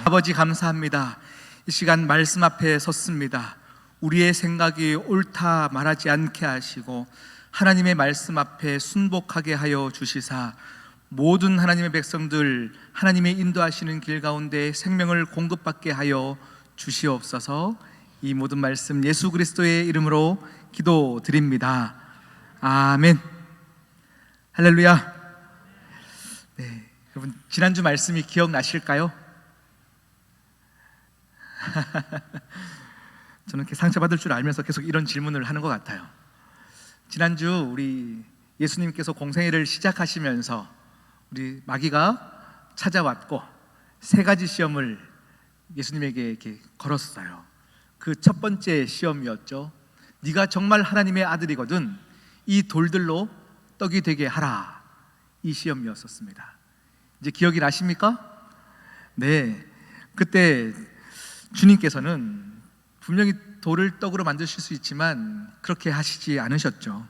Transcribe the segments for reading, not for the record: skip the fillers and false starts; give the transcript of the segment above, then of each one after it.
아버지 감사합니다. 이 시간 말씀 앞에 섰습니다. 우리의 생각이 옳다 말하지 않게 하시고 하나님의 말씀 앞에 순복하게 하여 주시사 모든 하나님의 백성들 하나님의 인도하시는 길 가운데 생명을 공급받게 하여 주시옵소서. 이 모든 말씀 예수 그리스도의 이름으로 기도드립니다. 아멘. 할렐루야. 네, 여러분 지난주 말씀이 기억나실까요? 저는 이렇게 상처받을 줄 알면서 계속 이런 질문을 하는 것 같아요. 지난주 우리 예수님께서 공생애를 시작하시면서 우리 마귀가 찾아왔고 세 가지 시험을 예수님에게 이렇게 걸었어요. 그 첫 번째 시험이었죠. 네가 정말 하나님의 아들이거든 이 돌들로 떡이 되게 하라. 이 시험이었었습니다. 이제 기억이 나십니까? 네, 그때 주님께서는 분명히 돌을 떡으로 만드실 수 있지만 그렇게 하시지 않으셨죠.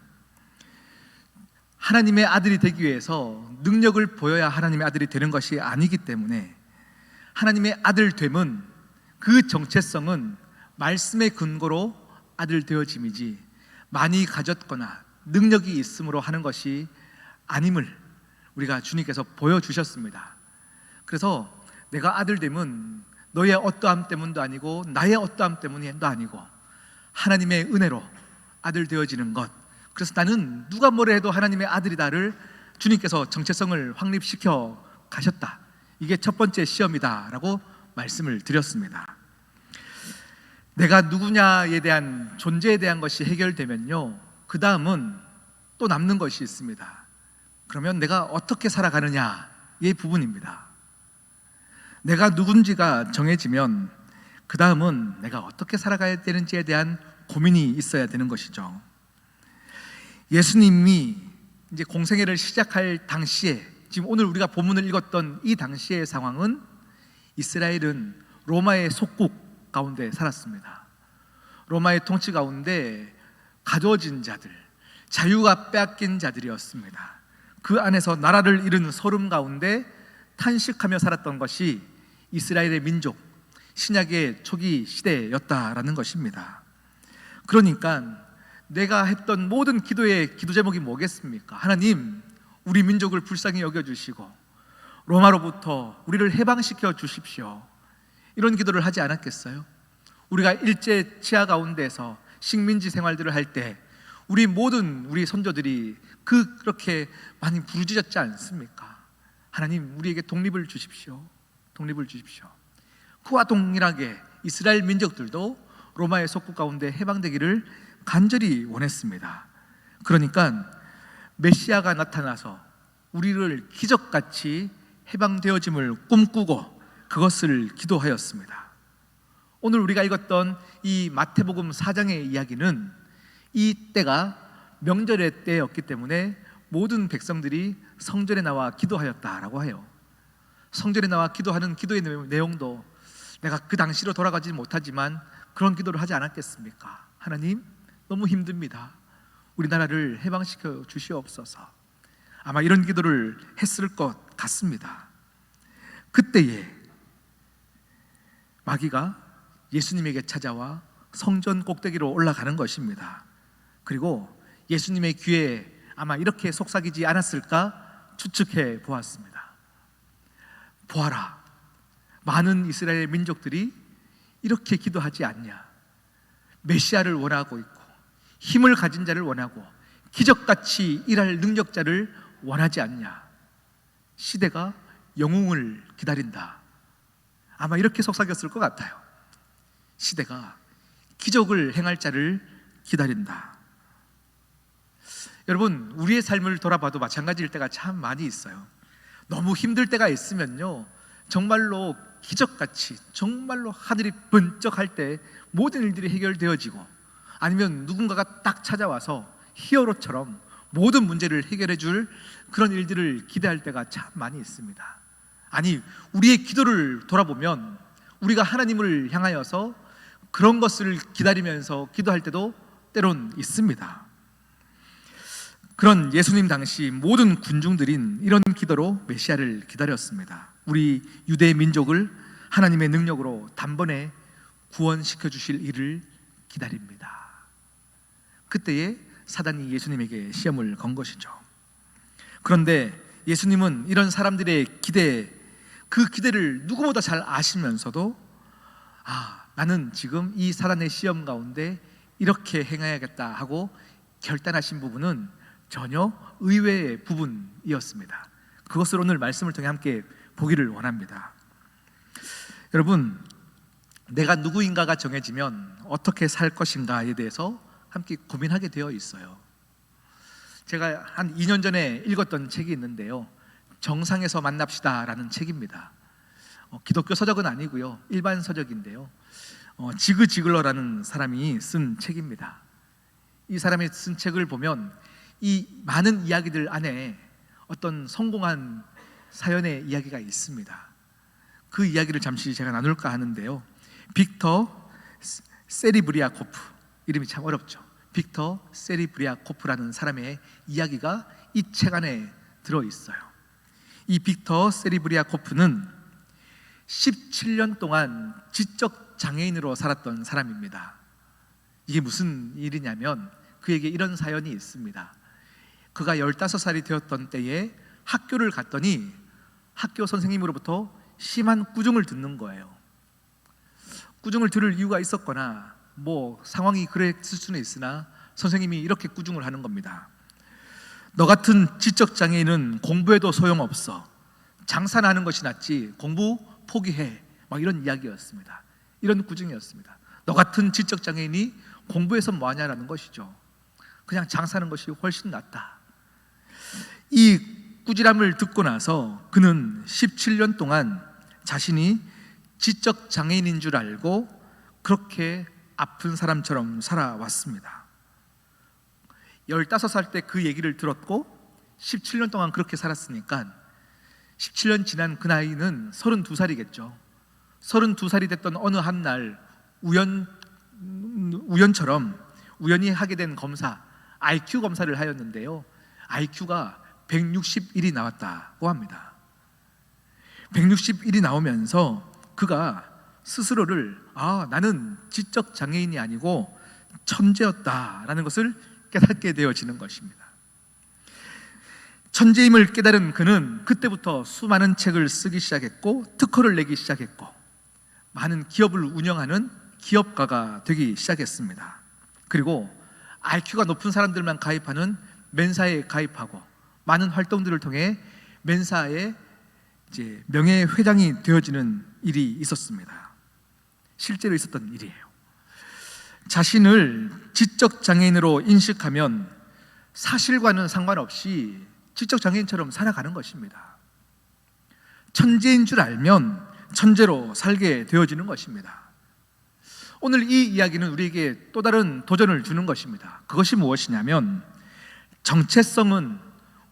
하나님의 아들이 되기 위해서 능력을 보여야 하나님의 아들이 되는 것이 아니기 때문에 하나님의 아들됨은 그 정체성은 말씀의 근거로 아들 되어짐이지 많이 가졌거나 능력이 있음으로 하는 것이 아님을 우리가 주님께서 보여주셨습니다. 그래서 내가 아들됨은 너의 어떠함 때문도 아니고 나의 어떠함 때문도 아니고 하나님의 은혜로 아들 되어지는 것. 그래서 나는 누가 뭐라 해도 하나님의 아들이다를 주님께서 정체성을 확립시켜 가셨다. 이게 첫 번째 시험이다 라고 말씀을 드렸습니다. 내가 누구냐에 대한 존재에 대한 것이 해결되면요, 그 다음은 또 남는 것이 있습니다. 그러면 내가 어떻게 살아가느냐의 부분입니다. 내가 누군지가 정해지면 그 다음은 내가 어떻게 살아가야 되는지에 대한 고민이 있어야 되는 것이죠. 예수님이 이제 공생애를 시작할 당시에, 지금 오늘 우리가 본문을 읽었던 이 당시의 상황은 이스라엘은 로마의 속국 가운데 살았습니다. 로마의 통치 가운데 가둬진 자들, 자유가 빼앗긴 자들이었습니다. 그 안에서 나라를 이루는 소름 가운데 탄식하며 살았던 것이 이스라엘의 민족, 신약의 초기 시대였다라는 것입니다. 그러니까 내가 했던 모든 기도의 기도 제목이 뭐겠습니까? 하나님, 우리 민족을 불쌍히 여겨주시고 로마로부터 우리를 해방시켜 주십시오. 이런 기도를 하지 않았겠어요? 우리가 일제 치하 가운데서 식민지 생활들을 할 때 우리 모든 우리 선조들이 그렇게 많이 부르짖었지 않습니까? 하나님, 우리에게 독립을 주십시오. 독립을 주십시오. 그와 동일하게 이스라엘 민족들도 로마의 속국 가운데 해방되기를 간절히 원했습니다. 그러니까 메시아가 나타나서 우리를 기적같이 해방되어짐을 꿈꾸고 그것을 기도하였습니다. 오늘 우리가 읽었던 이 마태복음 4장의 이야기는 이 때가 명절의 때였기 때문에 모든 백성들이 성전에 나와 기도하였다라고 해요. 성전에 나와 기도하는 기도의 내용도 내가 그 당시로 돌아가지 못하지만 그런 기도를 하지 않았겠습니까? 하나님, 너무 힘듭니다. 우리나라를 해방시켜 주시옵소서. 아마 이런 기도를 했을 것 같습니다. 그때에 마귀가 예수님에게 찾아와 성전 꼭대기로 올라가는 것입니다. 그리고 예수님의 귀에 아마 이렇게 속삭이지 않았을까 추측해 보았습니다. 보아라, 많은 이스라엘 민족들이 이렇게 기도하지 않냐. 메시아를 원하고 있고 힘을 가진 자를 원하고 기적같이 일할 능력자를 원하지 않냐. 시대가 영웅을 기다린다. 아마 이렇게 속삭였을 것 같아요. 시대가 기적을 행할 자를 기다린다. 여러분, 우리의 삶을 돌아봐도 마찬가지일 때가 참 많이 있어요. 너무 힘들 때가 있으면요, 정말로 기적같이 정말로 하늘이 번쩍할 때 모든 일들이 해결되어지고, 아니면 누군가가 딱 찾아와서 히어로처럼 모든 문제를 해결해 줄 그런 일들을 기대할 때가 참 많이 있습니다. 아니, 우리의 기도를 돌아보면 우리가 하나님을 향하여서 그런 것을 기다리면서 기도할 때도 때론 있습니다. 그런 예수님 당시 모든 군중들인 이런 기도로 메시아를 기다렸습니다. 우리 유대 민족을 하나님의 능력으로 단번에 구원시켜 주실 일을 기다립니다. 그때에 사단이 예수님에게 시험을 건 것이죠. 그런데 예수님은 이런 사람들의 기대, 그 기대를 누구보다 잘 아시면서도 나는 지금 이 사단의 시험 가운데 이렇게 행해야겠다 하고 결단하신 부분은 전혀 의외의 부분이었습니다. 그것을 오늘 말씀을 통해 함께 보기를 원합니다. 여러분, 내가 누구인가가 정해지면 어떻게 살 것인가에 대해서 함께 고민하게 되어 있어요. 제가 한 2년 전에 읽었던 책이 있는데요, 정상에서 만납시다라는 책입니다. 기독교 서적은 아니고요, 일반 서적인데요, 지그 지글러라는 사람이 쓴 책입니다. 이 사람이 쓴 책을 보면 이 많은 이야기들 안에 어떤 성공한 사연의 이야기가 있습니다. 그 이야기를 잠시 제가 나눌까 하는데요, 빅터 세리브리아코프, 이름이 참 어렵죠. 빅터 세리브리아코프라는 사람의 이야기가 이 책 안에 들어있어요. 이 빅터 세리브리아코프는 17년 동안 지적 장애인으로 살았던 사람입니다. 이게 무슨 일이냐면 그에게 이런 사연이 있습니다. 그가 15살이 되었던 때에 학교를 갔더니 학교 선생님으로부터 심한 꾸중을 듣는 거예요. 꾸중을 들을 이유가 있었거나 상황이 그랬을 수는 있으나 선생님이 이렇게 꾸중을 하는 겁니다. 너 같은 지적장애인은 공부해도 소용없어. 장사나 하는 것이 낫지 공부 포기해. 이런 이야기였습니다. 이런 꾸중이었습니다. 너 같은 지적장애인이 공부해서 뭐하냐라는 것이죠. 그냥 장사하는 것이 훨씬 낫다. 이 꾸지람을 듣고 나서 그는 17년 동안 자신이 지적장애인인 줄 알고 그렇게 아픈 사람처럼 살아왔습니다. 15살 때 그 얘기를 들었고 17년 동안 그렇게 살았으니까 17년 지난 그 나이는 32살이겠죠. 32살이 됐던 어느 한 날 우연처럼 우연히 하게 된 검사, IQ 검사를 하였는데요, IQ가 161이 나왔다고 합니다. 161이 나오면서 그가 스스로를 나는 지적 장애인이 아니고 천재였다라는 것을 깨닫게 되어지는 것입니다. 천재임을 깨달은 그는 그때부터 수많은 책을 쓰기 시작했고 특허를 내기 시작했고 많은 기업을 운영하는 기업가가 되기 시작했습니다. 그리고 IQ가 높은 사람들만 가입하는 멘사에 가입하고 많은 활동들을 통해 멘사의 명예회장이 되어지는 일이 있었습니다. 실제로 있었던 일이에요. 자신을 지적장애인으로 인식하면 사실과는 상관없이 지적장애인처럼 살아가는 것입니다. 천재인 줄 알면 천재로 살게 되어지는 것입니다. 오늘 이 이야기는 우리에게 또 다른 도전을 주는 것입니다. 그것이 무엇이냐면 정체성은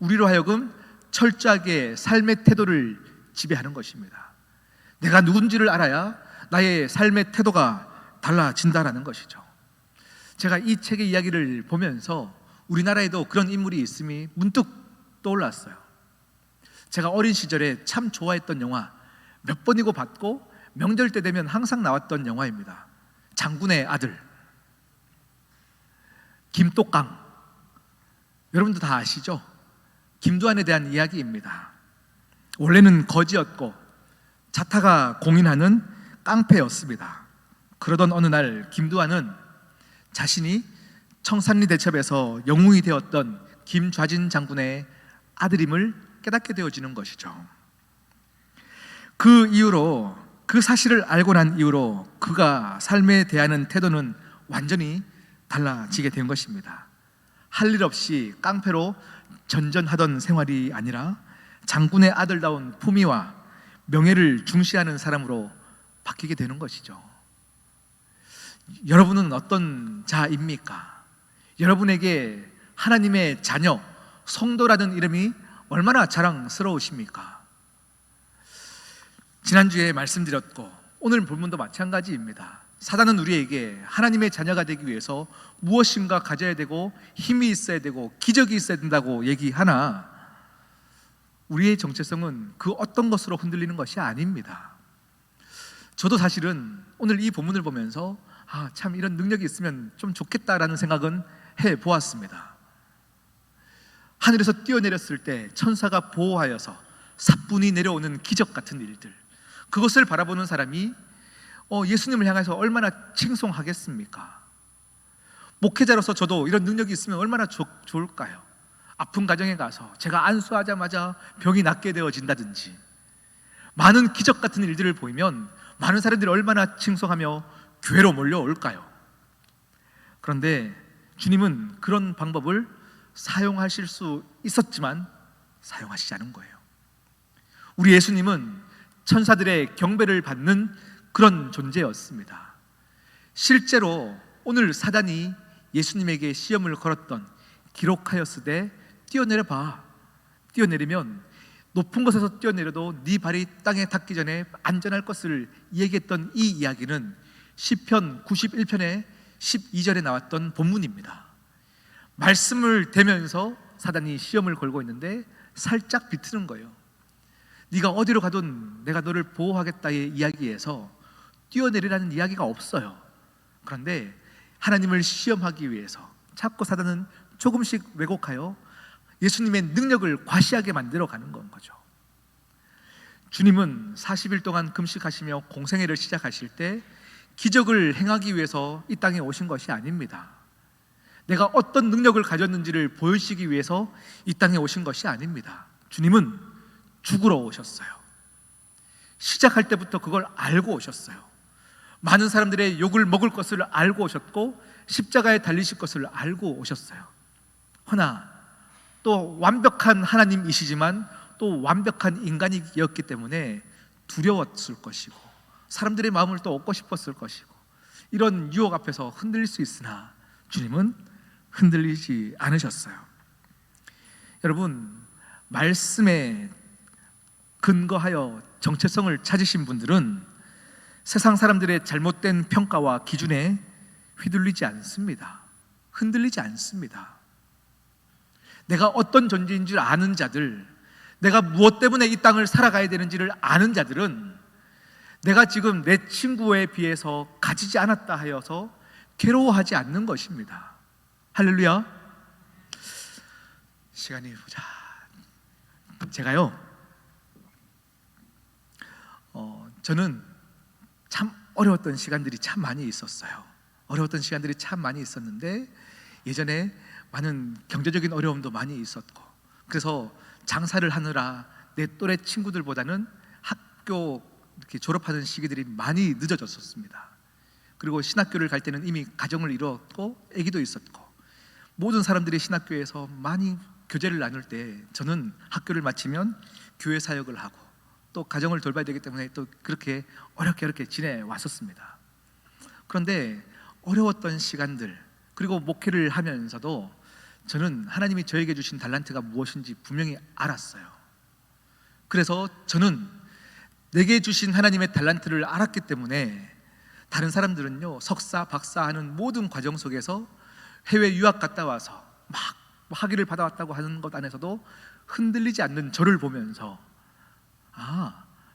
우리로 하여금 철저하게 삶의 태도를 지배하는 것입니다. 내가 누군지를 알아야 나의 삶의 태도가 달라진다라는 것이죠. 제가 이 책의 이야기를 보면서 우리나라에도 그런 인물이 있음이 문득 떠올랐어요. 제가 어린 시절에 참 좋아했던 영화, 몇 번이고 봤고 명절 때 되면 항상 나왔던 영화입니다. 장군의 아들, 김똑강. 여러분도 다 아시죠? 김두한에 대한 이야기입니다. 원래는 거지였고 자타가 공인하는 깡패였습니다. 그러던 어느 날 김두한은 자신이 청산리 대첩에서 영웅이 되었던 김좌진 장군의 아들임을 깨닫게 되어지는 것이죠. 그 이후로, 그 사실을 알고 난 이후로 그가 삶에 대하는 태도는 완전히 달라지게 된 것입니다. 할 일 없이 깡패로 전전하던 생활이 아니라 장군의 아들다운 품위와 명예를 중시하는 사람으로 바뀌게 되는 것이죠. 여러분은 어떤 자입니까? 여러분에게 하나님의 자녀, 성도라는 이름이 얼마나 자랑스러우십니까? 지난주에 말씀드렸고 오늘 본문도 마찬가지입니다. 사단은 우리에게 하나님의 자녀가 되기 위해서 무엇인가 가져야 되고 힘이 있어야 되고 기적이 있어야 된다고 얘기하나 우리의 정체성은 그 어떤 것으로 흔들리는 것이 아닙니다. 저도 사실은 오늘 이 본문을 보면서 참 이런 능력이 있으면 좀 좋겠다라는 생각은 해 보았습니다. 하늘에서 뛰어내렸을 때 천사가 보호하여서 사뿐히 내려오는 기적 같은 일들, 그것을 바라보는 사람이 예수님을 향해서 얼마나 칭송하겠습니까? 목회자로서 저도 이런 능력이 있으면 얼마나 좋을까요? 아픈 가정에 가서 제가 안수하자마자 병이 낫게 되어진다든지, 많은 기적 같은 일들을 보이면 많은 사람들이 얼마나 칭송하며 교회로 몰려올까요? 그런데 주님은 그런 방법을 사용하실 수 있었지만 사용하시지 않은 거예요. 우리 예수님은 천사들의 경배를 받는 그런 존재였습니다. 실제로 오늘 사단이 예수님에게 시험을 걸었던 기록하였으되 뛰어내려봐, 뛰어내리면 높은 곳에서 뛰어내려도 네 발이 땅에 닿기 전에 안전할 것을 얘기했던 이 이야기는 시편 91편의 12절에 나왔던 본문입니다. 말씀을 대면서 사단이 시험을 걸고 있는데 살짝 비트는 거예요. 네가 어디로 가든 내가 너를 보호하겠다의 이야기에서 뛰어내리라는 이야기가 없어요. 그런데 하나님을 시험하기 위해서 자꾸 사단은 조금씩 왜곡하여 예수님의 능력을 과시하게 만들어 가는 건 거죠. 주님은 40일 동안 금식하시며 공생애를 시작하실 때 기적을 행하기 위해서 이 땅에 오신 것이 아닙니다. 내가 어떤 능력을 가졌는지를 보여주시기 위해서 이 땅에 오신 것이 아닙니다. 주님은 죽으러 오셨어요. 시작할 때부터 그걸 알고 오셨어요. 많은 사람들의 욕을 먹을 것을 알고 오셨고 십자가에 달리실 것을 알고 오셨어요. 허나 또 완벽한 하나님이시지만 또 완벽한 인간이었기 때문에 두려웠을 것이고 사람들의 마음을 또 얻고 싶었을 것이고 이런 유혹 앞에서 흔들릴 수 있으나 주님은 흔들리지 않으셨어요. 여러분, 말씀에 근거하여 정체성을 찾으신 분들은 세상 사람들의 잘못된 평가와 기준에 휘둘리지 않습니다. 흔들리지 않습니다. 내가 어떤 존재인 줄 아는 자들, 내가 무엇 때문에 이 땅을 살아가야 되는지를 아는 자들은 내가 지금 내 친구에 비해서 가지지 않았다 하여서 괴로워하지 않는 것입니다. 할렐루야. 시간이 보자. 제가요, 저는 참 어려웠던 시간들이 참 많이 있었어요. 어려웠던 시간들이 참 많이 있었는데 예전에 많은 경제적인 어려움도 많이 있었고, 그래서 장사를 하느라 내 또래 친구들보다는 학교 이렇게 졸업하는 시기들이 많이 늦어졌었습니다. 그리고 신학교를 갈 때는 이미 가정을 이루었고 아기도 있었고, 모든 사람들이 신학교에서 많이 교제를 나눌 때 저는 학교를 마치면 교회 사역을 하고 또 가정을 돌봐야 되기 때문에 또 그렇게 어렵게 지내왔었습니다. 그런데 어려웠던 시간들, 그리고 목회를 하면서도 저는 하나님이 저에게 주신 달란트가 무엇인지 분명히 알았어요. 그래서 저는 내게 주신 하나님의 달란트를 알았기 때문에 다른 사람들은요, 석사, 박사 하는 모든 과정 속에서 해외 유학 갔다 와서 막 학위를 받아왔다고 하는 것 안에서도 흔들리지 않는 저를 보면서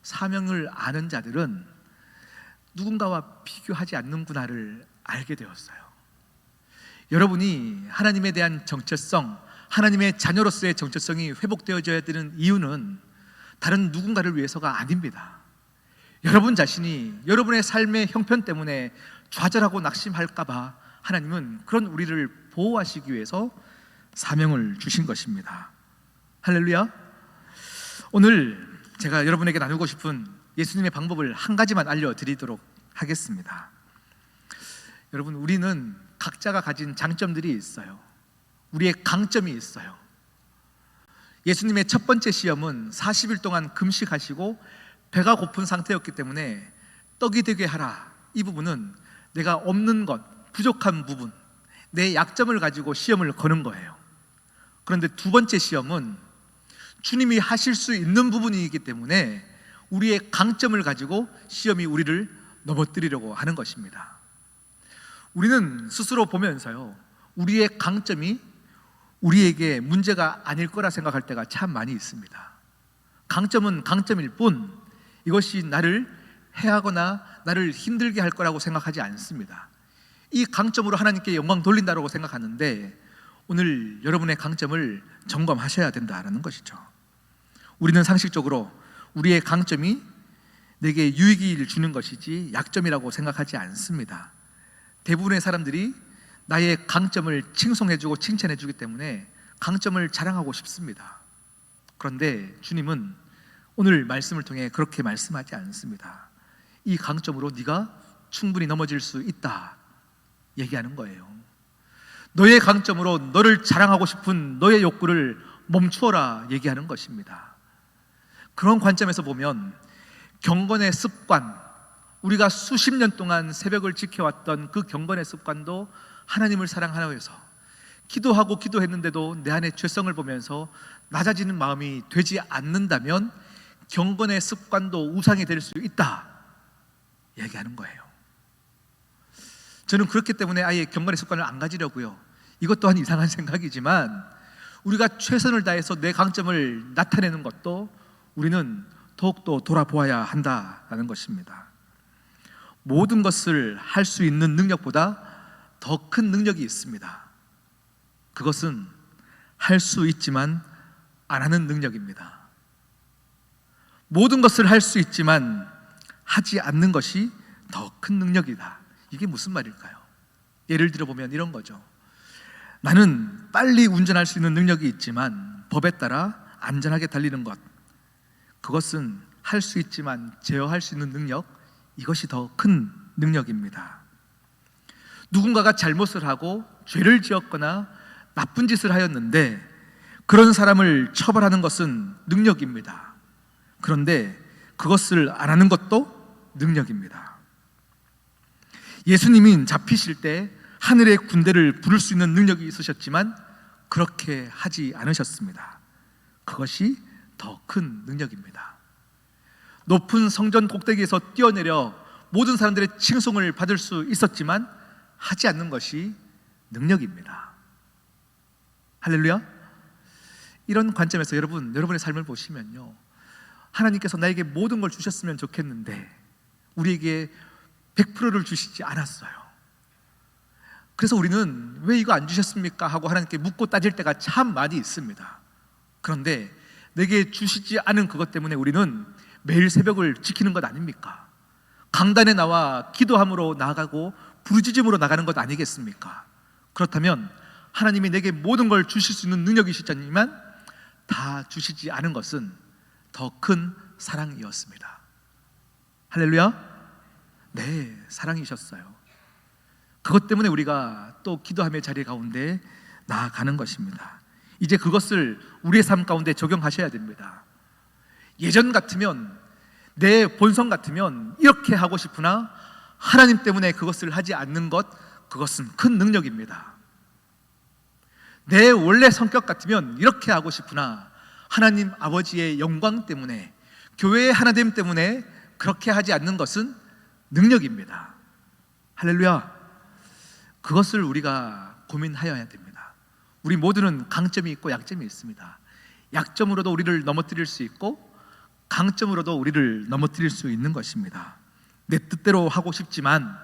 사명을 아는 자들은 누군가와 비교하지 않는구나를 알게 되었어요. 여러분이 하나님에 대한 정체성, 하나님의 자녀로서의 정체성이 회복되어져야 되는 이유는 다른 누군가를 위해서가 아닙니다. 여러분 자신이 여러분의 삶의 형편 때문에 좌절하고 낙심할까봐 하나님은 그런 우리를 보호하시기 위해서 사명을 주신 것입니다. 할렐루야. 오늘 제가 여러분에게 나누고 싶은 예수님의 방법을 한 가지만 알려드리도록 하겠습니다. 여러분, 우리는 각자가 가진 장점들이 있어요. 우리의 강점이 있어요. 예수님의 첫 번째 시험은 40일 동안 금식하시고 배가 고픈 상태였기 때문에 떡이 되게 하라, 이 부분은 내가 없는 것, 부족한 부분, 내 약점을 가지고 시험을 거는 거예요. 그런데 두 번째 시험은 주님이 하실 수 있는 부분이기 때문에 우리의 강점을 가지고 시험이 우리를 넘어뜨리려고 하는 것입니다. 우리는 스스로 보면서요, 우리의 강점이 우리에게 문제가 아닐 거라 생각할 때가 참 많이 있습니다. 강점은 강점일 뿐 이것이 나를 해하거나 나를 힘들게 할 거라고 생각하지 않습니다. 이 강점으로 하나님께 영광 돌린다고 생각하는데 오늘 여러분의 강점을 점검하셔야 된다는 것이죠. 우리는 상식적으로 우리의 강점이 내게 유익을 주는 것이지 약점이라고 생각하지 않습니다. 대부분의 사람들이 나의 강점을 칭송해주고 칭찬해주기 때문에 강점을 자랑하고 싶습니다. 그런데 주님은 오늘 말씀을 통해 그렇게 말씀하지 않습니다. 이 강점으로 네가 충분히 넘어질 수 있다 얘기하는 거예요. 너의 강점으로 너를 자랑하고 싶은 너의 욕구를 멈추어라 얘기하는 것입니다. 그런 관점에서 보면 경건의 습관, 우리가 수십 년 동안 새벽을 지켜왔던 그 경건의 습관도 하나님을 사랑하라 해서 기도하고 기도했는데도 내 안에 죄성을 보면서 낮아지는 마음이 되지 않는다면 경건의 습관도 우상이 될 수 있다 얘기하는 거예요. 저는 그렇기 때문에 아예 경건의 습관을 안 가지려고요. 이것 또한 이상한 생각이지만 우리가 최선을 다해서 내 강점을 나타내는 것도 우리는 더욱더 돌아보아야 한다는 것입니다. 모든 것을 할 수 있는 능력보다 더 큰 능력이 있습니다. 그것은 할 수 있지만 안 하는 능력입니다. 모든 것을 할 수 있지만 하지 않는 것이 더 큰 능력이다. 이게 무슨 말일까요? 예를 들어보면 이런 거죠. 나는 빨리 운전할 수 있는 능력이 있지만 법에 따라 안전하게 달리는 것, 그것은 할 수 있지만 제어할 수 있는 능력, 이것이 더 큰 능력입니다. 누군가가 잘못을 하고 죄를 지었거나 나쁜 짓을 하였는데 그런 사람을 처벌하는 것은 능력입니다. 그런데 그것을 안 하는 것도 능력입니다. 예수님이 잡히실 때 하늘의 군대를 부를 수 있는 능력이 있으셨지만 그렇게 하지 않으셨습니다. 그것이 더 큰 능력입니다. 높은 성전 꼭대기에서 뛰어내려 모든 사람들의 칭송을 받을 수 있었지만 하지 않는 것이 능력입니다. 할렐루야. 이런 관점에서 여러분의 삶을 보시면요, 하나님께서 나에게 모든 걸 주셨으면 좋겠는데 우리에게 100%를 주시지 않았어요. 그래서 우리는 왜 이거 안 주셨습니까? 하고 하나님께 묻고 따질 때가 참 많이 있습니다. 그런데 내게 주시지 않은 그것 때문에 우리는 매일 새벽을 지키는 것 아닙니까? 강단에 나와 기도함으로 나아가고 부르짖음으로 나가는 것 아니겠습니까? 그렇다면 하나님이 내게 모든 걸 주실 수 있는 능력이시지만 다 주시지 않은 것은 더 큰 사랑이었습니다. 할렐루야. 네, 사랑이셨어요. 그것 때문에 우리가 또 기도함의 자리 가운데 나아가는 것입니다. 이제 그것을 우리의 삶 가운데 적용하셔야 됩니다. 예전 같으면, 내 본성 같으면 이렇게 하고 싶으나 하나님 때문에 그것을 하지 않는 것, 그것은 큰 능력입니다. 내 원래 성격 같으면 이렇게 하고 싶으나 하나님 아버지의 영광 때문에, 교회의 하나님 때문에 그렇게 하지 않는 것은 능력입니다. 할렐루야. 그것을 우리가 고민하여야 됩니다. 우리 모두는 강점이 있고 약점이 있습니다. 약점으로도 우리를 넘어뜨릴 수 있고 강점으로도 우리를 넘어뜨릴 수 있는 것입니다. 내 뜻대로 하고 싶지만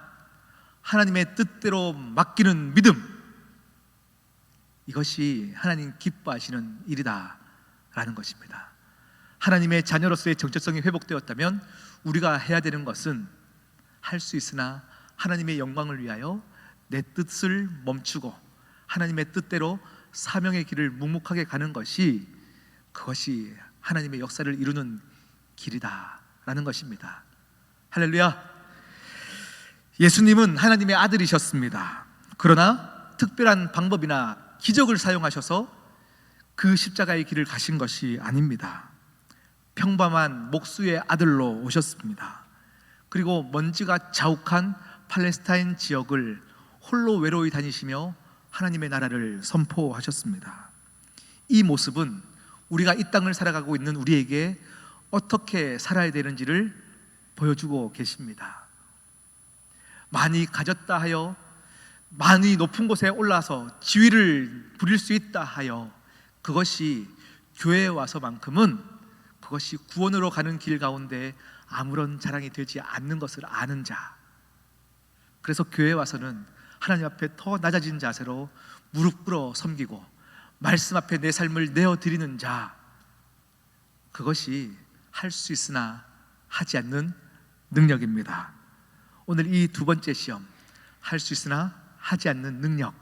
하나님의 뜻대로 맡기는 믿음, 이것이 하나님 기뻐하시는 일이다 라는 것입니다. 하나님의 자녀로서의 정체성이 회복되었다면 우리가 해야 되는 것은 할 수 있으나 하나님의 영광을 위하여 내 뜻을 멈추고 하나님의 뜻대로 사명의 길을 묵묵하게 가는 것이, 그것이 하나님의 역사를 이루는 길이다 라는 것입니다. 할렐루야. 예수님은 하나님의 아들이셨습니다. 그러나 특별한 방법이나 기적을 사용하셔서 그 십자가의 길을 가신 것이 아닙니다. 평범한 목수의 아들로 오셨습니다. 그리고 먼지가 자욱한 팔레스타인 지역을 홀로 외로이 다니시며 하나님의 나라를 선포하셨습니다. 이 모습은 우리가 이 땅을 살아가고 있는 우리에게 어떻게 살아야 되는지를 보여주고 계십니다. 많이 가졌다 하여, 많이 높은 곳에 올라서 지위를 부릴 수 있다 하여, 그것이 교회에 와서만큼은 그것이 구원으로 가는 길 가운데 아무런 자랑이 되지 않는 것을 아는 자, 그래서 교회에 와서는 하나님 앞에 더 낮아진 자세로 무릎 꿇어 섬기고 말씀 앞에 내 삶을 내어드리는 자, 그것이 할 수 있으나 하지 않는 능력입니다. 오늘 이 두 번째 시험, 할 수 있으나 하지 않는 능력,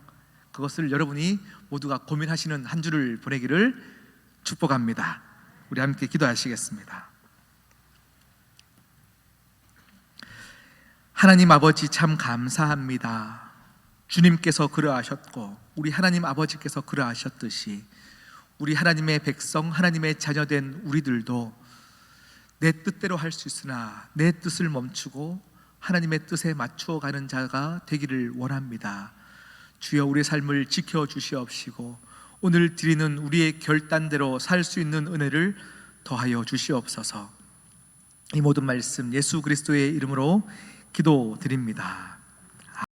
그것을 여러분이 모두가 고민하시는 한 주를 보내기를 축복합니다. 우리 함께 기도하시겠습니다. 하나님 아버지, 참 감사합니다. 주님께서 그러하셨고 우리 하나님 아버지께서 그러하셨듯이 우리 하나님의 백성, 하나님의 자녀된 우리들도 내 뜻대로 할 수 있으나 내 뜻을 멈추고 하나님의 뜻에 맞추어 가는 자가 되기를 원합니다. 주여, 우리의 삶을 지켜주시옵시고 오늘 드리는 우리의 결단대로 살 수 있는 은혜를 더하여 주시옵소서. 이 모든 말씀 예수 그리스도의 이름으로 기도드립니다.